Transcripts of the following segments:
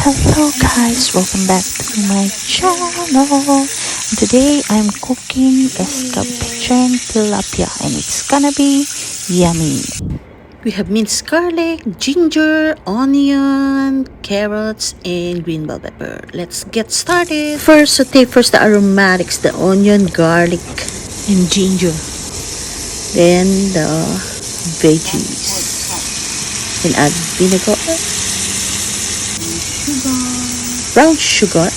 Hello guys, welcome back to my channel. And today I'm cooking escabeche tilapia and it's gonna be yummy. We have minced garlic, ginger, onion, carrots, and green bell pepper. Let's get started. First, saute the aromatics, the onion, garlic, and ginger. Then the veggies. Then add vinegar, brown sugar,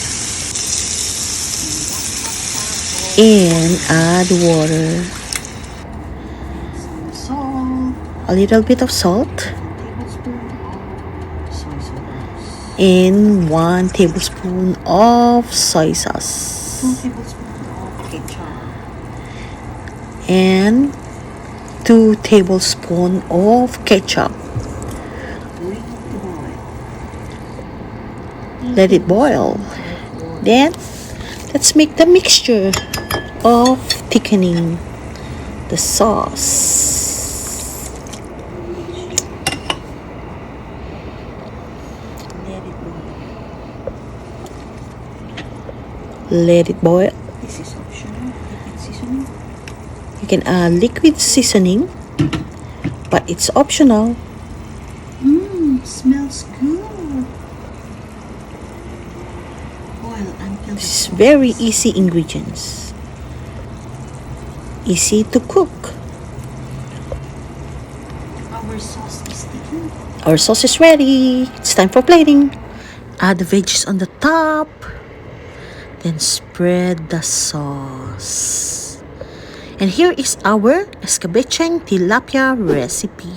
and add water, a little bit of salt, and 1 tablespoon of soy sauce, 2 tablespoons of ketchup, and 2 tablespoons of ketchup. Let it boil. Then let's make the mixture of thickening the sauce. Let it boil. This is optional. Liquid seasoning. You can add liquid seasoning, but it's optional. Smells good. Boil until It's very easy ingredients. Easy to cook. our sauce is thickened. Our sauce is ready. It's time for plating. Add the veggies on the top. Then spread the sauce. And here is our escabeche tilapia recipe.